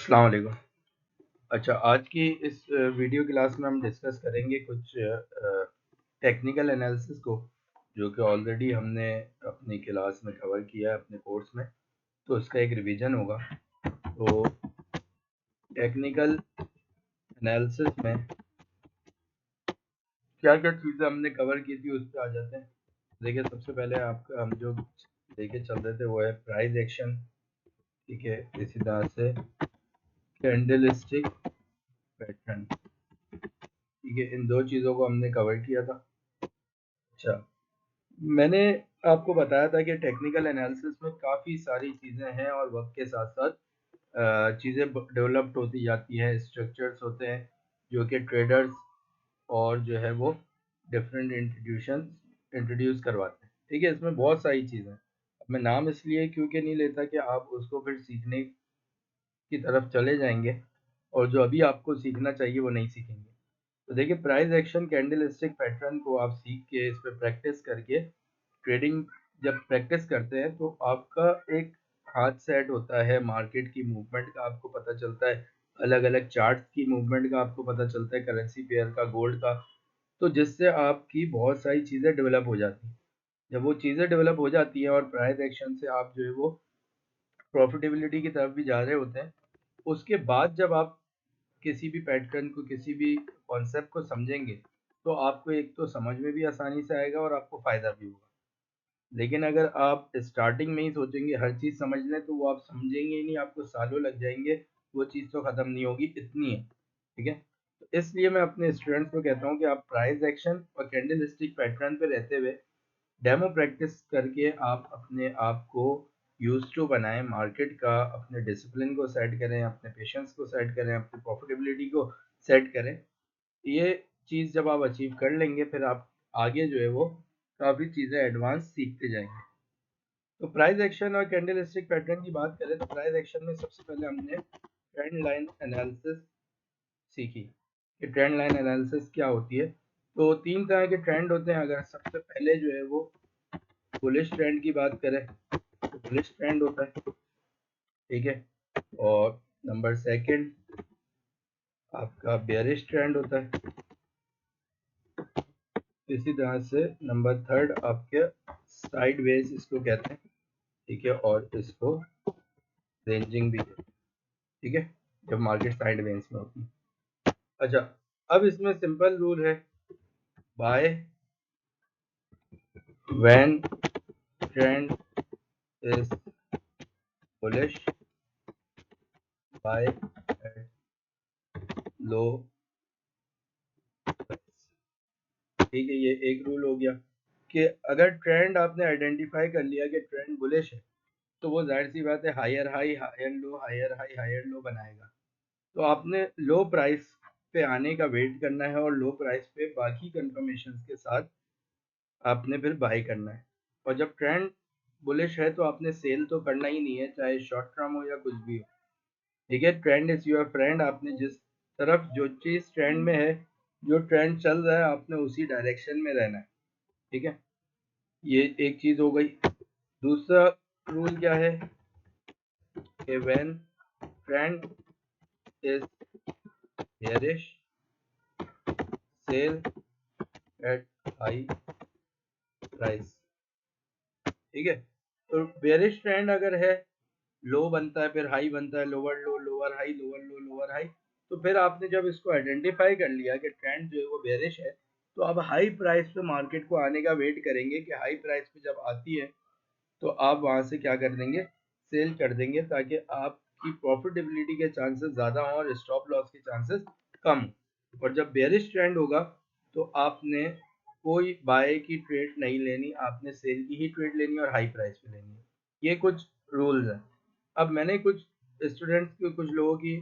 अस्सलाम वालेकुम। अच्छा, आज की इस वीडियो क्लास में हम डिस्कस करेंगे कुछ टेक्निकल एनालिसिस को, जो कि ऑलरेडी हमने अपनी क्लास में कवर किया है अपने कोर्स में, तो उसका एक रिवीजन होगा। तो टेक्निकल एनालिसिस में क्या क्या चीज़ें हमने कवर की थी उस पर आ जाते हैं। देखिए, सबसे पहले आपका हम जो लेके चल रहे थे वो है प्राइस एक्शन, ठीक है। इसी तरह से कैंडलस्टिक पैटर्न, ठीक है। इन दो चीज़ों को हमने कवर किया था। अच्छा, मैंने आपको बताया था कि टेक्निकल एनालिसिस में काफ़ी सारी चीज़ें हैं और वक्त के साथ साथ चीज़ें डेवलप्ड होती जाती हैं, स्ट्रक्चर्स होते हैं जो कि ट्रेडर्स और जो है वो डिफरेंट इंस्टीट्यूशन इंट्रोड्यूस करवाते हैं, ठीक है। इसमें बहुत सारी चीज़ें, अब मैं नाम इसलिए क्योंकि नहीं लेता कि आप उसको फिर सीखने की तरफ चले जाएंगे और जो अभी आपको सीखना चाहिए वो नहीं सीखेंगे। तो देखिए, प्राइस एक्शन कैंडलस्टिक पैटर्न को आप सीख के इस पर प्रैक्टिस करके ट्रेडिंग जब प्रैक्टिस करते हैं तो आपका एक हाथ सेट होता है, मार्केट की मूवमेंट का आपको पता चलता है, अलग अलग चार्ट्स की मूवमेंट का आपको पता चलता है, करेंसी पेयर का, गोल्ड का। तो जिससे आपकी बहुत सारी चीज़ें डेवलप हो जाती हैं। जब वो चीज़ें डेवलप हो जाती हैं और प्राइस एक्शन से आप जो है वो प्रॉफिटेबिलिटी की तरफ भी जा रहे होते हैं, उसके बाद जब आप किसी भी पैटर्न को, किसी भी कॉन्सेप्ट को समझेंगे तो आपको एक तो समझ में भी आसानी से आएगा और आपको फ़ायदा भी होगा। लेकिन अगर आप स्टार्टिंग में ही सोचेंगे हर चीज़ समझ लें तो वो आप समझेंगे ही नहीं, आपको सालों लग जाएंगे, वो चीज़ तो ख़त्म नहीं होगी, इतनी है, ठीक है। तो इसलिए मैं अपने स्टूडेंट्स को कहता हूँ कि आप प्राइस एक्शन और कैंडलस्टिक पैटर्न पे रहते हुए डेमो प्रैक्टिस करके आप अपने आप को यूज टू बनाएं मार्केट का, अपने डिसिप्लिन को सेट करें, अपने पेशेंस को सेट करें, अपनी प्रॉफिटेबिलिटी को सेट करें। ये चीज़ जब आप अचीव कर लेंगे फिर आप आगे जो है वो काफ़ी चीज़ें एडवांस सीखते जाएंगे। तो प्राइस एक्शन और कैंडलस्टिक पैटर्न की बात करें तो प्राइस एक्शन में सबसे पहले हमने ट्रेंड लाइन एनालिसिस सीखी कि ट्रेंड लाइन एनालिसिस क्या होती है। तो तीन तरह के ट्रेंड होते हैं। अगर सबसे पहले जो है वो बुलिश ट्रेंड की बात करें तो बुलिश ट्रेंड होता है, ठीक है। और नंबर सेकंड आपका बेयरिश ट्रेंड होता है। इसी तरह से नंबर थर्ड आपके साइड वेज इसको कहते हैं, ठीक है। और इसको रेंजिंग भी कहते हैं, ठीक है, जब मार्केट साइड वेज में होती है। अच्छा, अब इसमें सिंपल रूल है, by when trend is bullish, bye at लो, ठीक है। ये एक रूल हो गया कि अगर ट्रेंड आपने आइडेंटिफाई कर लिया कि ट्रेंड बुलिश है तो वो जाहिर सी बात है higher high higher low, higher high higher low बनाएगा। तो आपने लो प्राइस पे आने का वेट करना है और लो प्राइस पे बाकी कंफर्मेशन के साथ आपने फिर बाई करना है। और जब ट्रेंड बुलिश है तो आपने सेल तो करना ही नहीं है, चाहे शॉर्ट टर्म हो या कुछ भी हो, ठीक है। ट्रेंड इज योर फ्रेंड, आपने जिस तरफ जो चीज़ ट्रेंड में है, जो ट्रेंड चल रहा है आपने उसी डायरेक्शन में रहना है, ठीक है। ये एक चीज़ हो गई। दूसरा रूल क्या है कि when trend is bearish, sell at high price, ठीक है। तो बेयरिश ट्रेंड अगर है, लो बनता है फिर हाई बनता है, लोअर लो लोअर हाई, लोअर लो लोअर हाई, तो फिर आपने जब इसको आइडेंटिफाई कर लिया कि ट्रेंड जो है वो बेयरिश है, तो अब हाई प्राइस पे मार्केट को आने का वेट करेंगे कि हाई प्राइस पे जब आती है तो आप वहां से क्या कर देंगे, सेल कर देंगे, ताकि आपकी प्रॉफिटेबिलिटी के चांसेस ज़्यादा हों और स्टॉप लॉस के चांसेस कम हों। और जब बेयरिश ट्रेंड होगा तो आपने कोई बाय की ट्रेड नहीं लेनी, आपने सेल की ही ट्रेड लेनी और हाई प्राइस पे लेनी है। ये कुछ रूल्स हैं। अब मैंने कुछ स्टूडेंट्स की, कुछ लोगों की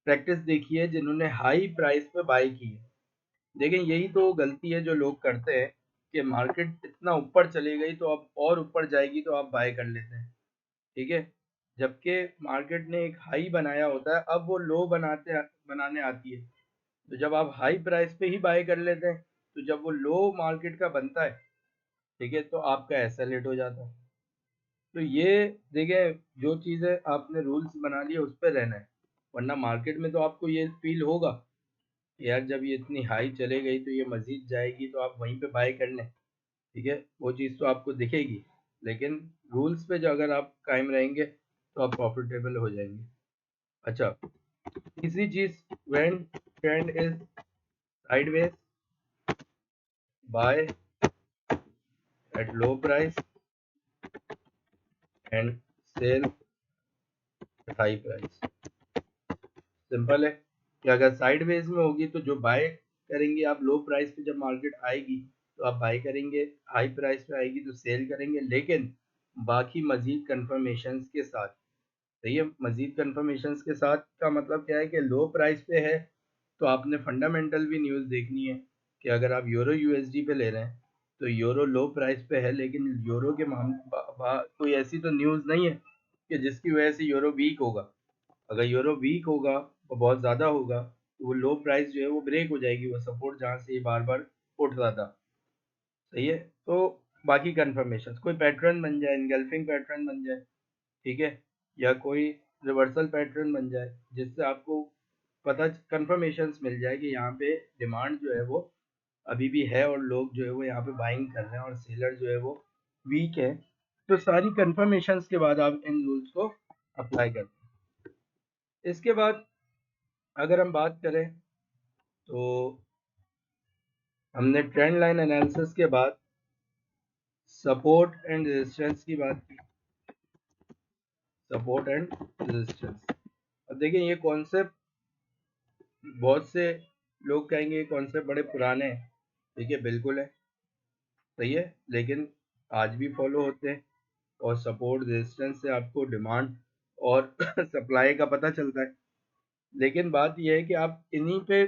प्रैक्टिस देखी है जिन्होंने हाई प्राइस पे बाय की है। लेकिन यही तो गलती है जो लोग करते हैं कि मार्केट इतना ऊपर चली गई तो अब और ऊपर जाएगी तो आप बाय कर लेते हैं, ठीक है। जबकि मार्केट ने एक हाई बनाया होता है, अब वो लो बनाने आती है, तो जब आप हाई प्राइस पे ही बाय कर लेते हैं तो जब वो लो मार्केट का बनता है, ठीक है, तो आपका एसेलेट हो जाता है। तो ये देखिए, जो चीज़ें आपने रूल्स बना लिए उस पर रहना है। वरना मार्केट में तो आपको ये फील होगा यार जब ये इतनी हाई चले गई तो ये मजीद जाएगी तो आप वहीं पे बाय कर लें, ठीक है, वो चीज़ तो आपको दिखेगी, लेकिन रूल्स पे जो अगर आप कायम रहेंगे तो आप प्रॉफिटेबल हो जाएंगे। अच्छा, तीसरी चीज, when trend is sideways buy at low price and sell at high price. Simple है कि अगर साइडवेज में होगी तो जो बाय करेंगे आप लो प्राइस पे, जब मार्केट आएगी तो आप बाय करेंगे, हाई प्राइस पे आएगी तो सेल करेंगे, लेकिन बाकी मजीद कंफर्मेशंस के साथ। सही है, मजीद कंफर्मेशंस के साथ का मतलब क्या है कि लो प्राइस पे है तो आपने फंडामेंटल भी न्यूज़ देखनी है कि अगर आप यूरो यूएसडी पे ले रहे हैं तो यूरो लो प्राइस पे है, लेकिन यूरो के कोई ऐसी तो न्यूज़ नहीं है कि जिसकी वजह से यूरो वीक होगा। अगर यूरो वीक होगा और बहुत ज़्यादा होगा तो वो लो प्राइस जो है वो ब्रेक हो जाएगी, वो सपोर्ट जहाँ से बार बार उठ रहा था। सही है, तो बाकी कंफर्मेशन कोई पैटर्न बन जाए, इनगल्फिंग पैटर्न बन जाए, ठीक है, या कोई रिवर्सल पैटर्न बन जाए जिससे आपको पता कंफर्मेशंस मिल जाए कि यहाँ पे डिमांड जो है वो अभी भी है और लोग जो है वो यहाँ पे बाइंग कर रहे हैं और सेलर जो है वो वीक है, तो सारी कंफर्मेशंस के बाद आप इन रूल्स को अप्लाई करते हैं। इसके बाद अगर हम बात करें तो हमने ट्रेंड लाइन एनालिसिस के बाद सपोर्ट एंड रेजिस्टेंस की बात की, सपोर्ट एंड रेजिस्टेंस। अब देखिए ये कॉन्सेप्ट बहुत से लोग कहेंगे ये कॉन्सेप्ट बड़े पुराने हैं, ठीक है, बिल्कुल है, सही है, लेकिन आज भी फॉलो होते हैं और सपोर्ट रेजिस्टेंस से आपको डिमांड और सप्लाई का पता चलता है। लेकिन बात यह है कि आप इन्हीं पे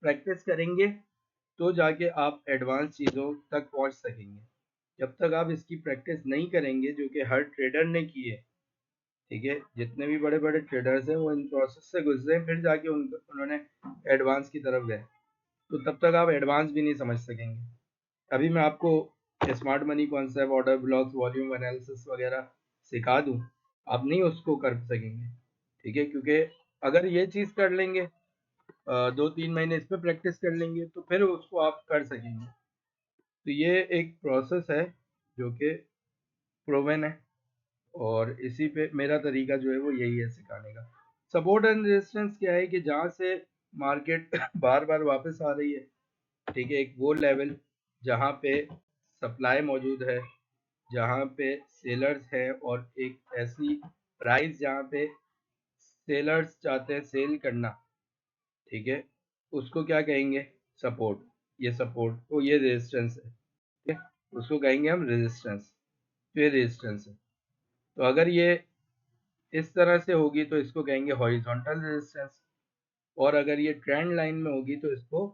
प्रैक्टिस करेंगे तो जाके आप एडवांस चीज़ों तक पहुंच सकेंगे। जब तक आप इसकी प्रैक्टिस नहीं करेंगे, जो कि हर ट्रेडर ने की है, ठीक है, जितने भी बड़े बड़े ट्रेडर्स हैं वो इन प्रोसेस से गुजरे फिर जाके उन्होंने एडवांस की तरफ गए, तो तब तक आप एडवांस भी नहीं समझ सकेंगे। अभी मैं आपको smart money concept, order blocks, volume analysis वगैरह सिखा दूं, आप नहीं उसको कर सकेंगे, ठीक है, क्योंकि अगर ये चीज़ कर लेंगे 2-3 महीने इस पर प्रैक्टिस कर लेंगे तो फिर उसको आप कर सकेंगे। तो ये एक प्रोसेस है जो कि प्रोवन है और इसी पे मेरा तरीका जो है वो यही है सिखाने का। सपोर्ट एंड रेजिस्टेंस क्या है कि जहाँ से मार्केट बार बार वापस आ रही है, ठीक है, एक वो लेवल जहाँ पे सप्लाई मौजूद है, जहाँ पे सेलर्स है और एक ऐसी प्राइस जहाँ पे सेलर्स चाहते हैं सेल करना, ठीक है, उसको क्या कहेंगे, सपोर्ट। ये सपोर्ट तो ये रेजिस्टेंस है, ठीक है, उसको कहेंगे हम रेजिस्टेंस, तो ये रेजिस्टेंस है। तो अगर ये इस तरह से होगी तो इसको कहेंगे हॉरिजॉन्टल रेजिस्टेंस, और अगर ये ट्रेंड लाइन में होगी तो इसको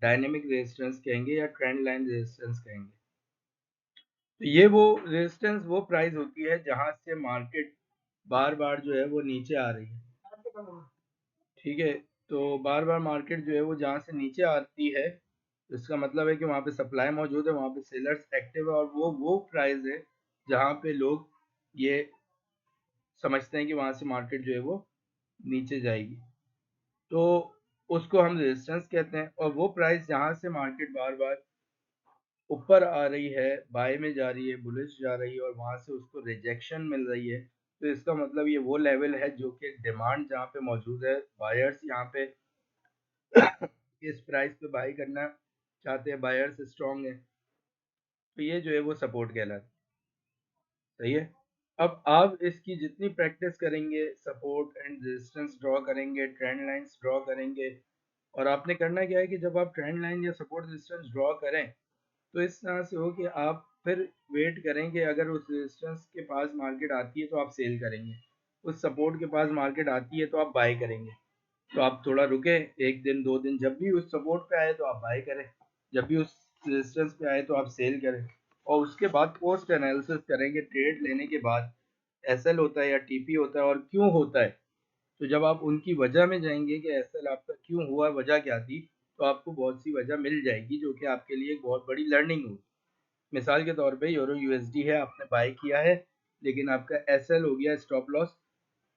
डायनेमिक रेजिस्टेंस कहेंगे या ट्रेंड लाइन रेजिस्टेंस कहेंगे। तो ये वो रेजिस्टेंस, वो प्राइस होती है जहां से मार्केट बार बार जो है वो नीचे आ रही है, ठीक है, तो बार बार मार्केट जो है वो जहां से नीचे आती है तो इसका मतलब है कि वहां पे सप्लाई मौजूद है, वहां पे सेलर्स एक्टिव है और वो प्राइस है जहां पे लोग ये समझते हैं कि वहां से मार्केट जो है वो नीचे जाएगी, तो उसको हम रेजिस्टेंस कहते हैं। और वो प्राइस जहां से मार्केट बार बार ऊपर आ रही है, बाय में जा रही है, बुलिश जा रही है और वहां से उसको रिजेक्शन मिल रही है, तो इसका मतलब ये वो लेवल है जो कि डिमांड जहाँ पे मौजूद है, बायर्स यहाँ पे इस प्राइस पे बाय करना चाहते हैं, बायर्स स्ट्रॉन्ग है, तो ये जो है वो सपोर्ट कहलाता है। सही है, अब आप इसकी जितनी प्रैक्टिस करेंगे, सपोर्ट एंड रेजिस्टेंस ड्रॉ करेंगे, ट्रेंड लाइंस ड्रॉ करेंगे, और आपने करना क्या है कि जब आप ट्रेंड लाइन या सपोर्ट रेजिस्टेंस ड्रॉ करें तो इस तरह से हो कि आप फिर वेट करेंगे, अगर उस रेजिस्टेंस के पास मार्केट आती है तो आप सेल करेंगे, उस सपोर्ट के पास मार्केट आती है तो आप बाय करेंगे, तो आप थोड़ा रुके, 1 दिन 2 दिन, जब भी उस सपोर्ट पे आए तो आप बाय करें, जब भी उस रेजिस्टेंस पे आए तो आप सेल करें, और उसके बाद पोस्ट एनालिसिस करेंगे ट्रेड लेने के बाद, एसएल होता है या टीपी होता है और क्यों होता है। तो जब आप उनकी वजह में जाएंगे कि एसएल आपका क्यों हुआ, वजह क्या थी, तो आपको बहुत सी वजह मिल जाएगी जो कि आपके लिए एक बहुत बड़ी लर्निंग होगी। मिसाल के तौर पे यूरो यूएसडी है, आपने बाय किया है लेकिन आपका एसएल हो गया, स्टॉप लॉस,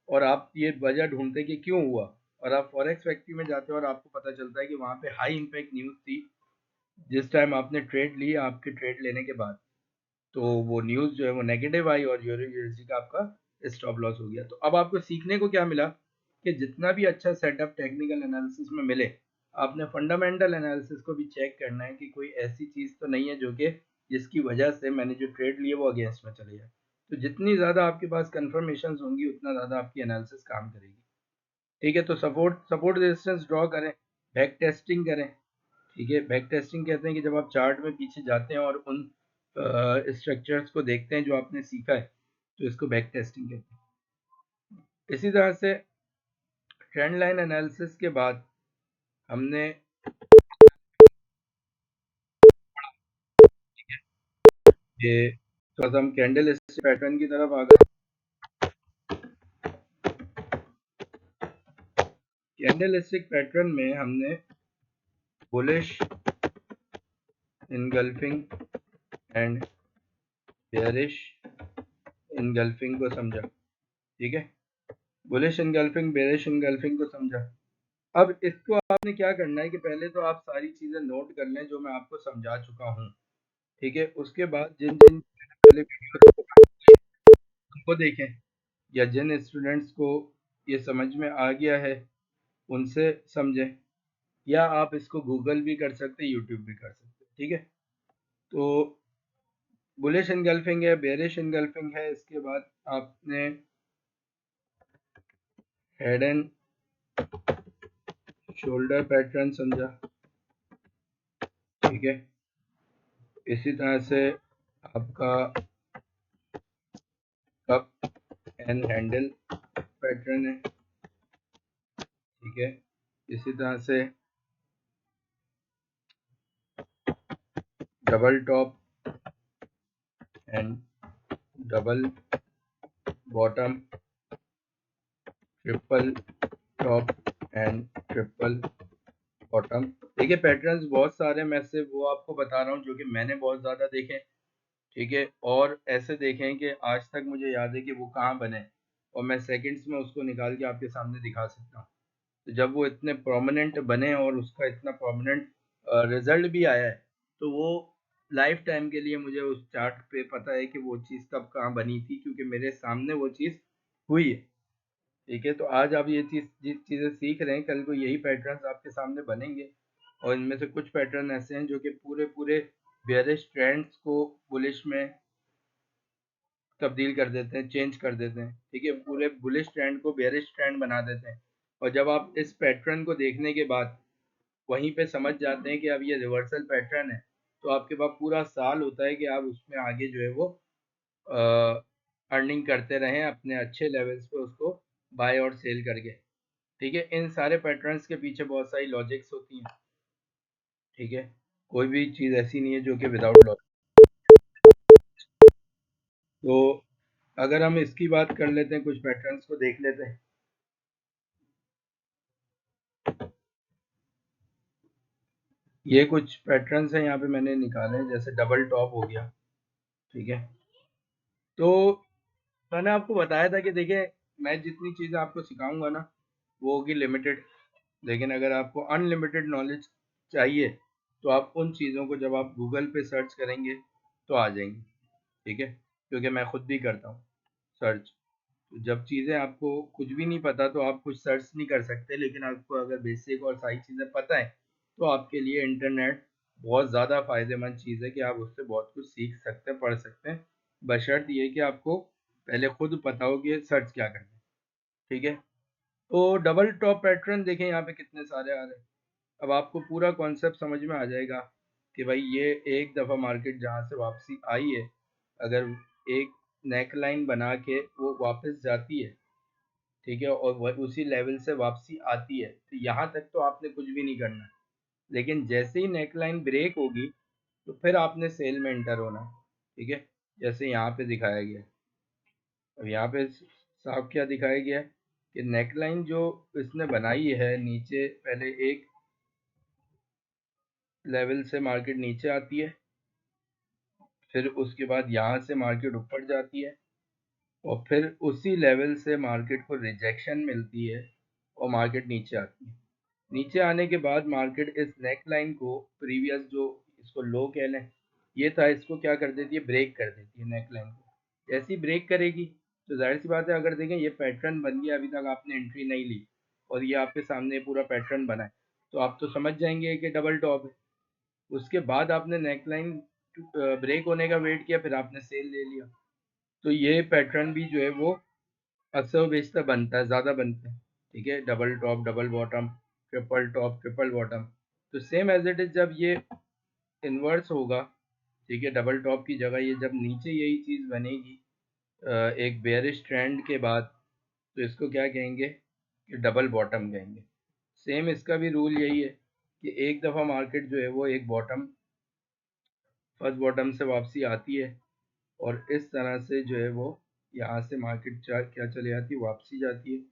और आप ये वजह ढूंढते कि क्यों हुआ, और आप फॉरेक्स फैक्ट्री में जाते हो और आपको पता चलता है कि वहाँ पे हाई इम्पैक्ट न्यूज़ थी जिस टाइम आपने ट्रेड ली, आपके ट्रेड लेने के बाद, तो वो न्यूज़ जो है वो नेगेटिव आई और यूरो यूएसडी का आपका स्टॉप लॉस हो गया। तो अब आपको सीखने को क्या मिला कि जितना भी अच्छा सेटअप टेक्निकल एनालिसिस में मिले, आपने फंडामेंटल एनालिसिस को भी चेक करना है कि कोई ऐसी चीज़ तो नहीं है जो कि जिसकी वजह से मैंने जो ट्रेड लिए वो अगेंस्ट में चले जाए। तो जितनी ज़्यादा आपके पास कंफर्मेशन होंगी उतना ज़्यादा आपकी एनालिसिस काम करेगी। ठीक है, तो सपोर्ट रेजिस्टेंस ड्रॉ करें, बैक टेस्टिंग करें। ठीक है, बैक टेस्टिंग कहते हैं कि जब आप चार्ट में पीछे जाते हैं और उन स्ट्रक्चर्स को देखते हैं जो आपने सीखा है, तो इसको बैक टेस्टिंग कहते हैं। इसी तरह से ट्रेंड लाइन एनालिसिस के बाद हमने ये थोड़ा सा हम कैंडल पैटर्न की तरफ आ गए। कैंडलस्टिक पैटर्न में हमने bullish, engulfing and bearish engulfing को समझा। ठीक है, बुलिश इनगल्फिंग, बेयरिश इनगल्फिंग को समझा। अब इसको आपने क्या करना है कि पहले तो आप सारी चीजें नोट कर लें जो मैं आपको समझा चुका हूँ। ठीक है, उसके बाद जिन जिन पहले वीडियोस को देखें या जिन स्टूडेंट्स को ये समझ में आ गया है उनसे समझें, या आप इसको गूगल भी कर सकते हैं, यूट्यूब भी कर सकते हैं। ठीक है, तो बुलिश इनगल्फिंग है, बेयरिश इनगल्फिंग है, इसके बाद आपने हेड एंड शोल्डर पैटर्न समझा। ठीक है, इसी तरह से आपका कप एंड हैंडल पैटर्न है। ठीक है, इसी तरह से double top and double bottom, triple top and triple bottom. देखिए पैटर्न्स बहुत सारे, मैं सिर्फ वो आपको बता रहा हूँ जो कि मैंने बहुत ज़्यादा देखे। ठीक है, और ऐसे देखें कि आज तक मुझे याद है कि वो कहाँ बने और मैं सेकंड्स में उसको निकाल के आपके सामने दिखा सकता हूँ। तो जब वो इतने प्रोमिनेंट बने और उसका इतना प्रोमिनेंट रिजल्ट भी आया है, तो वो लाइफ टाइम के लिए मुझे उस चार्ट पे पता है कि वो चीज़ कब कहाँ बनी थी, क्योंकि मेरे सामने वो चीज़ हुई है। ठीक है, तो आज आप ये जिस चीज़ें सीख रहे हैं, कल को यही पैटर्न्स आपके सामने बनेंगे और इनमें से कुछ पैटर्न ऐसे हैं जो कि पूरे पूरे बेयरिश ट्रेंड्स को बुलिश में तब्दील कर देते हैं, चेंज कर देते हैं। ठीक है, पूरे बुलिश ट्रेंड को बेयरिश ट्रेंड बना देते हैं। और जब आप इस पैटर्न को देखने के बाद वहीं पे समझ जाते हैं कि अब ये रिवर्सल पैटर्न है, तो आपके पास पूरा साल होता है कि आप उसमें आगे जो है वो अर्निंग करते रहें अपने अच्छे लेवल्स पे उसको बाय और सेल करके। ठीक है, इन सारे पैटर्न्स के पीछे बहुत सारी लॉजिक्स होती हैं। ठीक है, कोई भी चीज़ ऐसी नहीं है जो कि विदाउट लॉजिक। तो अगर हम इसकी बात कर लेते हैं, कुछ पैटर्न्स को देख लेते हैं। ये कुछ पैटर्न्स हैं यहाँ पे मैंने निकाले हैं, जैसे डबल टॉप हो गया। ठीक है, तो मैंने आपको बताया था कि देखिए मैं जितनी चीज़ें आपको सिखाऊंगा ना वो होगी लिमिटेड, लेकिन अगर आपको अनलिमिटेड नॉलेज चाहिए तो आप उन चीज़ों को जब आप गूगल पे सर्च करेंगे तो आ जाएंगी। ठीक है, क्योंकि मैं खुद भी करता हूँ सर्च। तो जब चीज़ें आपको कुछ भी नहीं पता तो आप कुछ सर्च नहीं कर सकते, लेकिन आपको अगर बेसिक और सारी चीज़ें पता है तो आपके लिए इंटरनेट बहुत ज़्यादा फ़ायदेमंद चीज़ है कि आप उससे बहुत कुछ सीख सकते हैं, पढ़ सकते हैं, बशर्त ये कि आपको पहले खुद पता हो कि सर्च क्या करना है। ठीक है, तो डबल टॉप पैटर्न देखें यहाँ पे कितने सारे आ रहे हैं। अब आपको पूरा कॉन्सेप्ट समझ में आ जाएगा कि भाई ये एक दफ़ा मार्केट जहाँ से वापसी आई है, अगर एक नेक लाइन बना के वो वापस जाती है, ठीक है, और वह उसी लेवल से वापसी आती है, तो यहाँ तक तो आपने कुछ भी नहीं करना है। लेकिन जैसे ही नेकलाइन ब्रेक होगी तो फिर आपने सेल में एंटर होना है। ठीक है, जैसे यहाँ पे दिखाया गया है। अब यहाँ पे साफ क्या दिखाया गया है कि नेकलाइन जो इसने बनाई है, नीचे पहले एक लेवल से मार्केट नीचे आती है, फिर उसके बाद यहाँ से मार्केट ऊपर जाती है और फिर उसी लेवल से मार्केट को रिजेक्शन मिलती है और मार्केट नीचे आती है। नीचे आने के बाद मार्केट इस नेक लाइन को, प्रीवियस जो इसको लो कह लें ये था, इसको क्या कर देती है, ब्रेक कर देती है नेक लाइन को। जैसे ही ब्रेक करेगी तो जाहिर सी बात है, अगर देखें ये पैटर्न बन गया, अभी तक आपने एंट्री नहीं ली और ये आपके सामने पूरा पैटर्न बना है, तो आप तो समझ जाएंगे कि डबल टॉप है। उसके बाद आपने नेक लाइन ब्रेक होने का वेट किया, फिर आपने सेल ले लिया। तो ये पैटर्न भी जो है वो अक्सर बेशतर बनता है, ज़्यादा बनता है। ठीक है, double top, double bottom, triple top, triple bottom. तो सेम एज इट इज जब ये इन्वर्स होगा, ठीक है, डबल टॉप की जगह ये जब नीचे यही चीज़ बनेगी एक बेयरिश ट्रेंड के बाद, तो इसको क्या कहेंगे कि डबल बॉटम कहेंगे। सेम इसका भी रूल यही है कि एक दफ़ा मार्केट जो है वो एक बॉटम, फर्स्ट बॉटम से वापसी आती है और इस तरह से जो है वो यहाँ से मार्केट क्या चले जाती है, वापसी जाती है,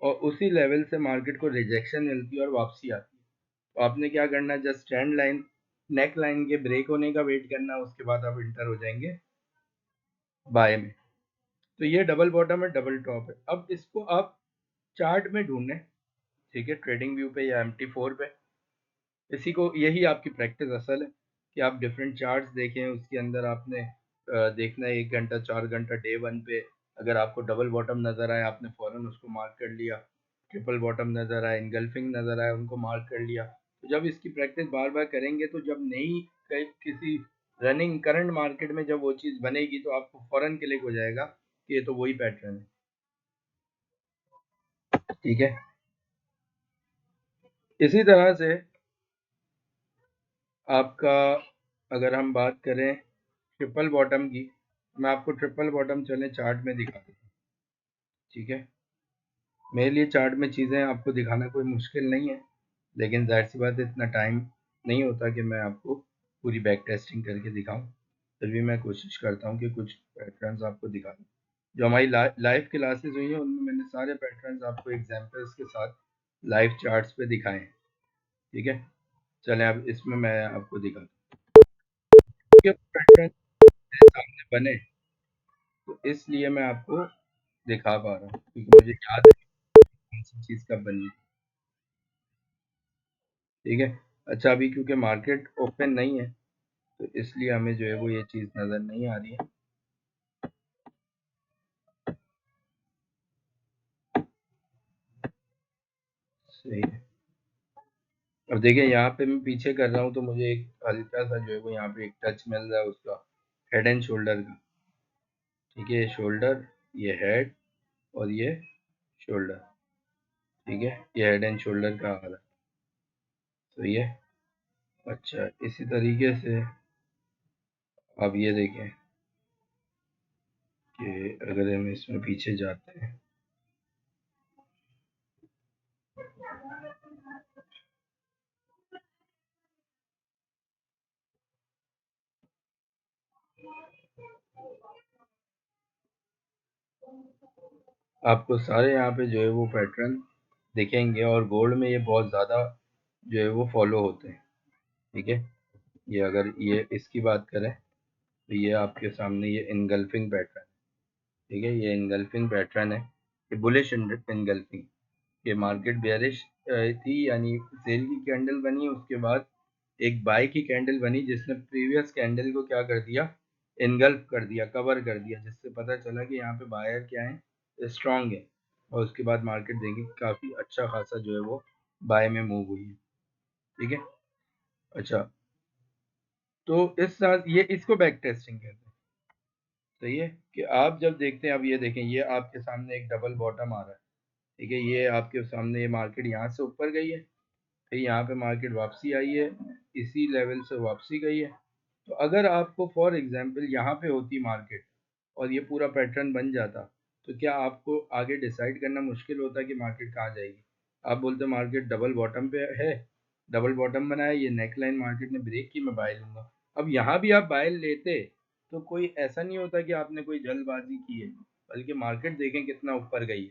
और उसी लेवल से मार्केट को रिजेक्शन मिलती है और वापसी आती है। तो आपने क्या करना है, just trend line, neck line के ब्रेक होने का वेट करना, उसके बाद आप इंटर हो जाएंगे बाय में। तो ये डबल बॉटम है, डबल टॉप है। अब इसको आप चार्ट में ढूंढें, ठीक है, ट्रेडिंग व्यू पे या MT4 पे। इसी को, यही आपकी प्रैक्टिस असल है कि आप डिफरेंट चार्ट्स देखें, उसके अंदर आपने देखना है 1 घंटा, 4 घंटा, डे वन पे अगर आपको डबल बॉटम नज़र आए, आपने फ़ौरन उसको मार्क कर लिया। ट्रिपल बॉटम नज़र आए, इनगल्फिंग नज़र आए, उनको मार्क कर लिया। तो जब इसकी प्रैक्टिस बार बार करेंगे तो जब नई किसी रनिंग करंट मार्केट में जब वो चीज़ बनेगी तो आपको फ़ौरन क्लिक हो जाएगा कि ये तो वही पैटर्न है। ठीक है, इसी तरह से आपका, अगर हम बात करें ट्रिपल बॉटम की, मैं आपको ट्रिपल बॉटम चले चार्ट में दिखा देता हूँ। ठीक है, मेरे लिए चार्ट में चीज़ें आपको दिखाना कोई मुश्किल नहीं है, लेकिन जाहिर सी बात है इतना टाइम नहीं होता कि मैं आपको पूरी बैक टेस्टिंग करके दिखाऊं। फिर भी मैं कोशिश करता हूँ कि कुछ पैटर्न्स आपको दिखा दूँ। जो हमारी लाइव क्लासेस हुई हैं उनमें मैंने सारे पैटर्न्स आपको एग्जाम्पल्स के साथ लाइव चार्ट्स पे दिखाए हैं। ठीक है, चलें अब इसमें मैं आपको दिखा दूँ पैटर्न सामने बने, तो इसलिए मैं आपको दिखा पा रहा हूँ क्योंकि मुझे याद है कौन सी चीज़ कब बनी। ठीक है, अच्छा अभी क्योंकि मार्केट ओपन नहीं है तो इसलिए हमें जो है वो ये चीज़ नज़र नहीं आ रही है। सही है, अब देखिए यहाँ पे मैं पीछे कर रहा हूँ तो मुझे एक हल्का सा जो है वो यहाँ पे एक टच मिल रहा है उसका, हेड एंड शोल्डर का। ठीक है, ये शोल्डर, ये हेड और ये शोल्डर। ठीक है, ये हेड एंड शोल्डर का आ रहा है। तो ये अच्छा, इसी तरीके से अब ये देखें कि अगर हम इसमें पीछे जाते हैं, आपको सारे यहाँ पे जो है वो पैटर्न दिखेंगे और गोल्ड में ये बहुत ज़्यादा जो है वो फॉलो होते हैं। ठीक है, ये अगर ये इसकी बात करें तो ये आपके सामने ये इनगल्फिंग पैटर्न। ठीक है, ये इनगल्फिंग पैटर्न है, ये बुलिश इनगल्फिंग। ये मार्केट बेयरिश थी, यानी सेल की कैंडल बनी, उसके बाद एक बाय की कैंडल बनी जिसने प्रीवियस कैंडल को क्या कर दिया, इनगल्फ कर दिया, कवर कर दिया, जिससे पता चला कि यहाँ पे बायर क्या है, स्ट्रांग है। और उसके बाद मार्केट देखिए काफ़ी अच्छा खासा जो है वो बाय में मूव हुई है। ठीक है, अच्छा, तो इस साथ ये इसको बैक टेस्टिंग कहते हैं। सही है कि आप जब देखते हैं, अब ये देखें, ये आपके सामने एक डबल बॉटम आ रहा है। ठीक है, ये आपके सामने ये मार्केट यहाँ से ऊपर गई है, फिर यहाँ पे मार्केट वापसी आई है, इसी लेवल से वापसी गई है। तो अगर आपको फॉर एग्जांपल यहाँ पे होती मार्केट और ये पूरा पैटर्न बन जाता, तो क्या आपको आगे डिसाइड करना मुश्किल होता कि मार्केट कहाँ जाएगी? आप बोलते मार्केट डबल बॉटम पे है, डबल बॉटम बनाया, ये नेक लाइन मार्केट ने ब्रेक की, मैं बाय लूंगा। अब यहाँ भी आप बाय लेते तो कोई ऐसा नहीं होता कि आपने कोई जल्दबाजी की है, बल्कि मार्केट देखें कितना ऊपर गई है।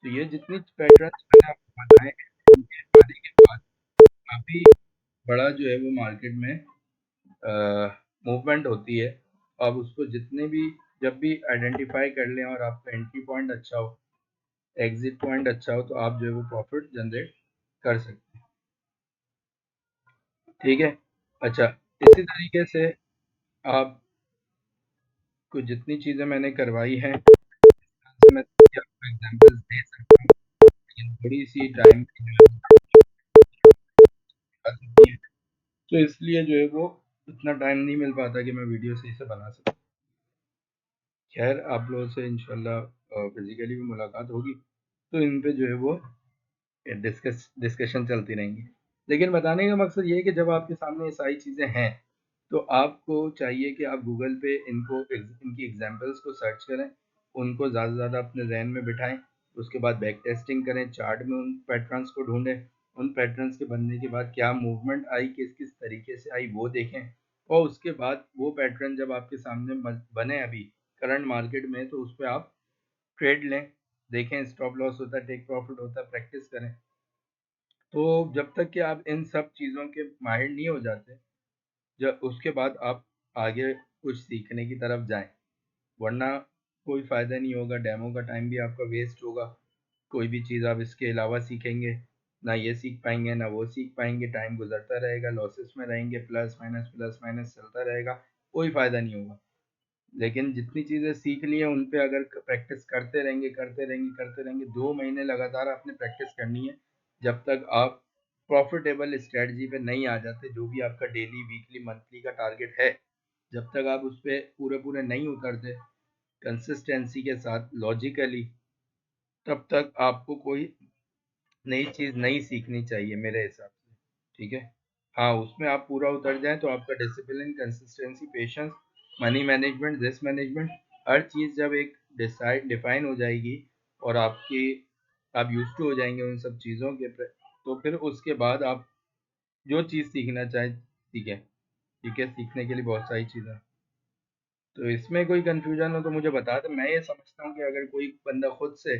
तो ये जितनी पैटर्न मैंने आपको बताए हैं, उनके आने के बाद काफ़ी बड़ा जो है वो मार्केट में मूवमेंट होती है। आप उसको जितने भी, जब भी आइडेंटिफाई कर लें और आपका एंट्री पॉइंट अच्छा हो, एग्जिट पॉइंट अच्छा हो तो आप जो है वो प्रॉफिट जनरेट कर सकते हैं। ठीक है। अच्छा, इसी तरीके से आप को जितनी चीज़ें मैंने करवाई हैं, मैं आपको एग्जांपल्स दे सकता हूँ, लेकिन थोड़ी सी टाइम तो इसलिए जो है वो इतना टाइम नहीं मिल पाता कि मैं वीडियो सही से बना सकूं। खैर, आप लोगों से इंशाल्लाह फिजिकली भी मुलाकात होगी, तो इन पे जो है वो डिस्कशन चलती रहेंगी। लेकिन बताने का मकसद ये है कि जब आपके सामने ये सारी चीज़ें हैं, तो आपको चाहिए कि आप गूगल पे इनकी एग्जांपल्स को सर्च करें, उनको ज़्यादा से ज़्यादा अपने जहन में बिठाएं, उसके बाद बैक टेस्टिंग करें, चार्ट में उन पैटर्न्स को ढूंढें, उन पैटर्न्स के बनने के बाद क्या मूवमेंट आई, किस किस तरीके से आई वो देखें, और उसके बाद वो पैटर्न जब आपके सामने बने अभी करंट मार्केट में, तो उस पर आप ट्रेड लें, देखें स्टॉप लॉस होता है, टेक प्रॉफिट होता है, प्रैक्टिस करें। तो जब तक कि आप इन सब चीज़ों के माहिर नहीं हो जाते, जब उसके बाद आप आगे कुछ सीखने की तरफ जाएं, वरना कोई फ़ायदा नहीं होगा, डेमो का टाइम भी आपका वेस्ट होगा। कोई भी चीज़ आप इसके अलावा सीखेंगे, ना ये सीख पाएंगे ना वो सीख पाएंगे, टाइम गुजरता रहेगा, लॉसेस में रहेंगे, प्लस माइनस चलता रहेगा, कोई फ़ायदा नहीं होगा। लेकिन जितनी चीज़ें सीख ली हैं उन पे अगर प्रैक्टिस करते रहेंगे 2 महीने लगातार आपने प्रैक्टिस करनी है, जब तक आप प्रॉफिटेबल स्ट्रेटजी पे नहीं आ जाते, जो भी आपका डेली वीकली मंथली का टारगेट है, जब तक आप उस पर पूरे पूरे नहीं उतरते कंसिस्टेंसी के साथ लॉजिकली, तब तक आपको कोई नई चीज़ नहीं सीखनी चाहिए मेरे हिसाब से। ठीक है। हाँ, उसमें आप पूरा उतर जाएं तो आपका discipline, consistency, patience, money management, risk management, हर चीज़ जब एक डिफाइन हो जाएगी और आप यूज टू हो जाएंगे उन सब चीज़ों के तो फिर उसके बाद आप जो चीज़ सीखना चाहें सीखें। ठीक है, सीखने के लिए बहुत सारी चीज़ें। तो इसमें कोई कंफ्यूजन हो तो मुझे बता दें। मैं ये समझता हूँ कि अगर कोई बंदा खुद से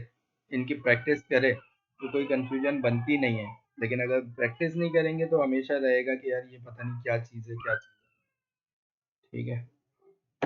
इनकी प्रैक्टिस करे तो कोई कंफ्यूजन बनती नहीं है, लेकिन अगर प्रैक्टिस नहीं करेंगे तो हमेशा रहेगा कि यार ये पता नहीं क्या चीज़ है, क्या चीज़ है। ठीक है।